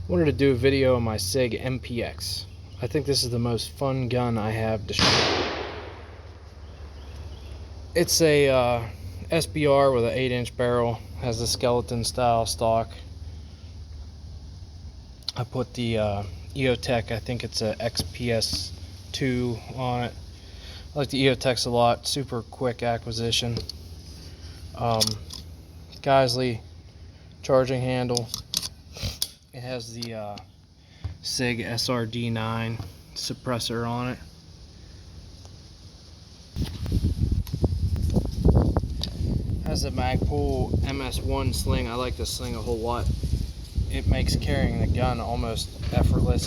Wanted to do a video on my Sig MPX. I think this is the most fun gun I have to shoot. It's a SBR with an 8-inch barrel, has a skeleton style stock. I put the EOTech, I think it's a XPS2 on it. I like the EOTechs a lot, super quick acquisition. Geisley charging handle. It has the Sig SRD9 suppressor on it. Has a Magpul MS1 sling. I like this sling a whole lot. It makes carrying the gun almost effortless.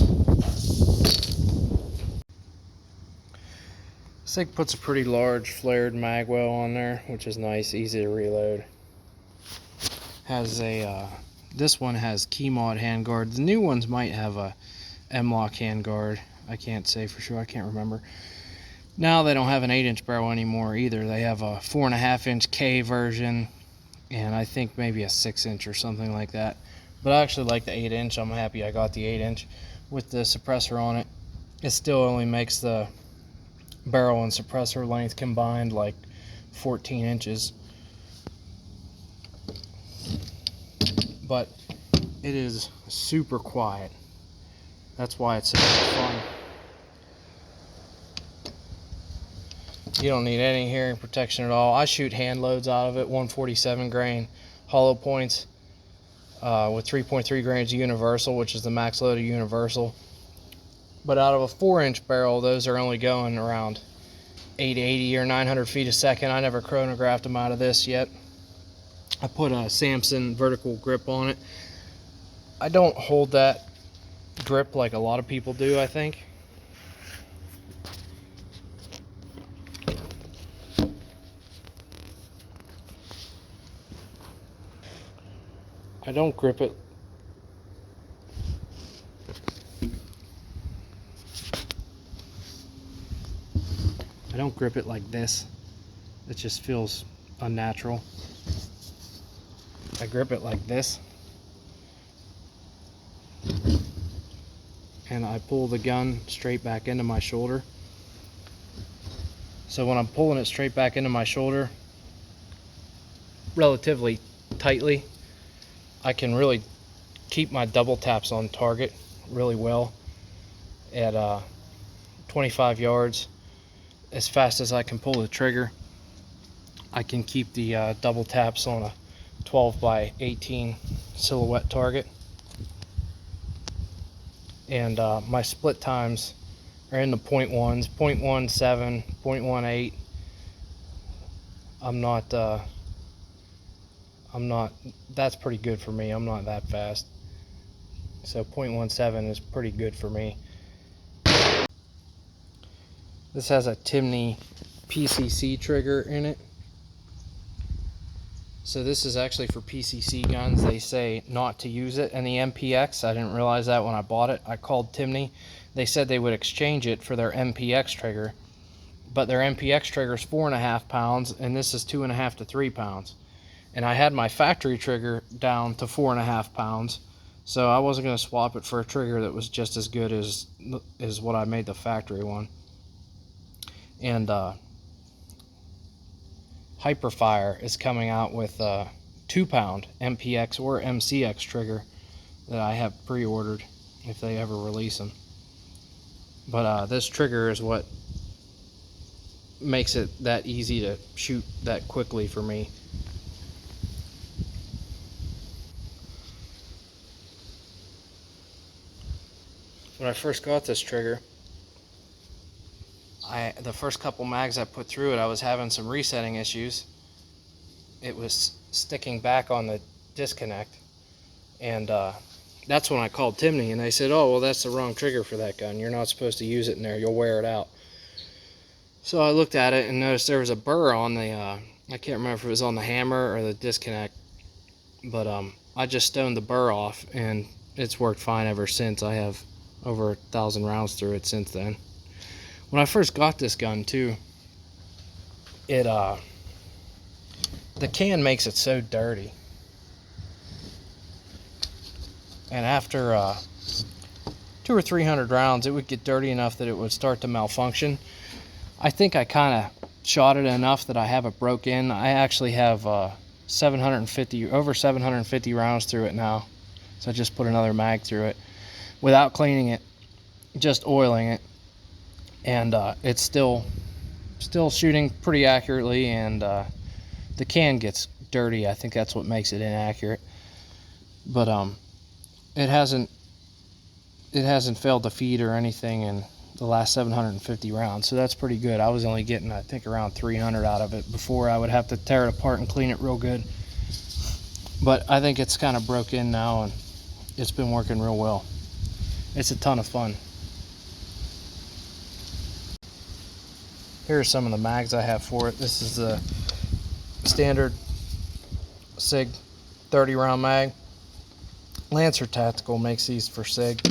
Sig puts a pretty large flared magwell on there, which is nice, easy to reload. Has a this one has key mod handguard. The new ones might have a M-lock handguard. I can't say for sure, I can't remember. Now they don't have an 8-inch barrel anymore either. They have a 4.5-inch K version, and I think maybe a 6-inch or something like that. But I actually like the 8-inch. I'm happy I got the 8-inch with the suppressor on it. It still only makes the barrel and suppressor length combined like 14 inches. But it is super quiet. That's why it's so fun. You don't need any hearing protection at all. I shoot hand loads out of it, 147 grain hollow points with 3.3 grains universal, which is the max load of universal. But out of a 4-inch barrel, those are only going around 880 or 900 feet a second. I never chronographed them out of this yet. I put a Samson vertical grip on it. I don't hold that grip like a lot of people do, I think. I don't grip it. I don't grip it like this. It just feels unnatural. I grip it like this. And I pull the gun straight back into my shoulder. So when I'm pulling it straight back into my shoulder, relatively tightly, I can really keep my double taps on target really well at 25 yards. As fast as I can pull the trigger, I can keep the double taps on a 12 by 18 silhouette target. And my split times are in the 0.1s, 0.17, 0.18. I'm not, that's pretty good for me. I'm not that fast. So 0.17 is pretty good for me. This has a Timney PCC trigger in it. So this is actually for PCC guns. They say not to use it. And the MPX, I didn't realize that when I bought it. I called Timney. They said they would exchange it for their MPX trigger. But their MPX trigger is 4.5 pounds, and this is 2.5 to 3 pounds. And I had my factory trigger down to 4.5 pounds. So I wasn't going to swap it for a trigger that was just as good as what I made the factory one. And Hyperfire is coming out with a 2-pound MPX or MCX trigger that I have pre-ordered if they ever release them. But this trigger is what makes it that easy to shoot that quickly for me. When I first got this trigger, the first couple mags I put through it, I was having some resetting issues. It was sticking back on the disconnect, and that's when I called Timney, and they said, oh, well, that's the wrong trigger for that gun. You're not supposed to use it in there. You'll wear it out. So I looked at it and noticed there was a burr on the, I can't remember if it was on the hammer or the disconnect, but I just stoned the burr off, and it's worked fine ever since. I have over 1,000 rounds through it since then. When I first got this gun too, the can makes it so dirty. and after 200 or 300 rounds, it would get dirty enough that it would start to malfunction. I think I kind of shot it enough that I have it broke in. I actually have over 750 rounds through it now. So I just put another mag through it without cleaning it, just oiling it, and it's still shooting pretty accurately, and the can gets dirty. I think that's what makes it inaccurate, but it hasn't failed to feed or anything in the last 750 rounds, so that's pretty good. I was only getting, I think, around 300 out of it before. I would have to tear it apart and clean it real good, but I think it's kind of broke in now, and it's been working real well. It's a ton of fun. Here are some of the mags I have for it. This is the standard Sig 30 round mag. Lancer Tactical makes these for Sig.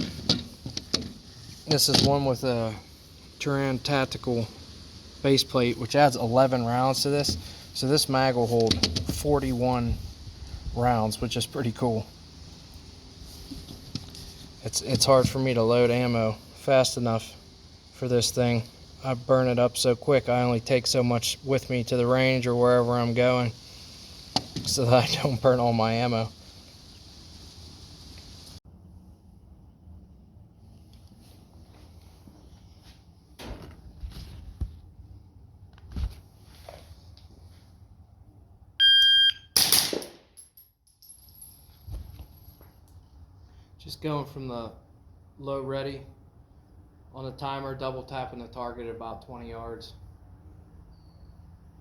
This is one with a Turan Tactical base plate, which adds 11 rounds to this. So this mag will hold 41 rounds, which is pretty cool. It's hard for me to load ammo fast enough for this thing. I burn it up so quick. I only take so much with me to the range or wherever I'm going, so that I don't burn all my ammo. Just going from the low ready on the timer, double tapping the target at about 20 yards.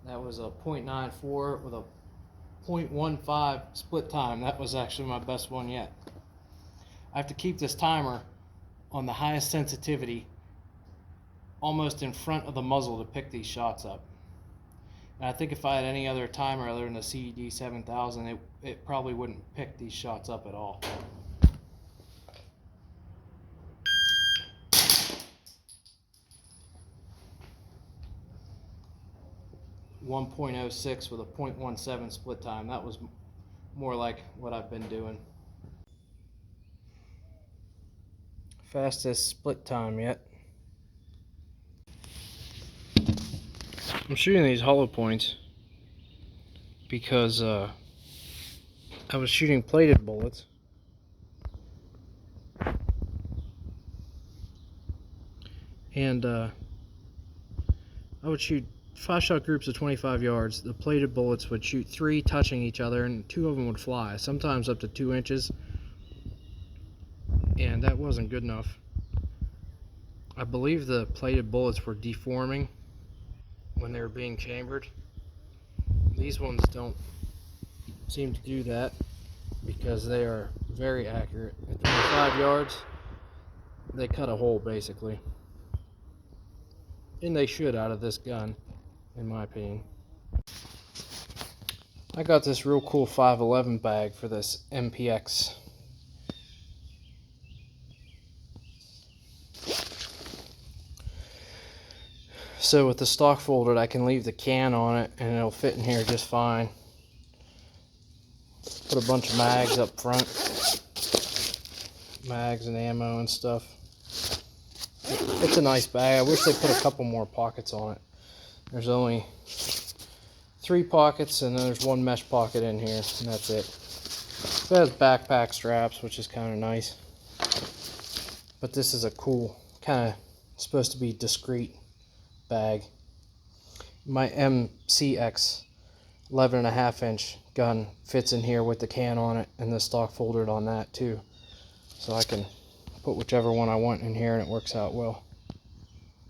That was a .94 with a .15 split time. That was actually my best one yet. I have to keep this timer on the highest sensitivity almost in front of the muzzle to pick these shots up. And I think if I had any other timer other than the CED 7000, it probably wouldn't pick these shots up at all. .06 with a .17 split time. That was more like what I've been doing. Fastest split time yet. I'm shooting these hollow points because I was shooting plated bullets, and I would shoot 5-shot groups of 25 yards. The plated bullets would shoot 3 touching each other, and 2 of them would fly, sometimes up to 2 inches, and that wasn't good enough. I believe the plated bullets were deforming when they were being chambered. These ones don't seem to do that because they are very accurate. At 25 yards, they cut a hole basically, and they should out of this gun, in my opinion. I got this real cool 511 bag for this MPX. So with the stock folded, I can leave the can on it and it'll fit in here just fine. Put a bunch of mags up front, mags and ammo and stuff. It's a nice bag. I wish they put a couple more pockets on it. There's only 3 pockets, and then there's 1 mesh pocket in here, and that's it. It has backpack straps, which is kind of nice. But this is a cool, kind of supposed to be discreet bag. My MCX 11.5-inch gun fits in here with the can on it, and the stock folded on that too. So I can put whichever one I want in here, and it works out well.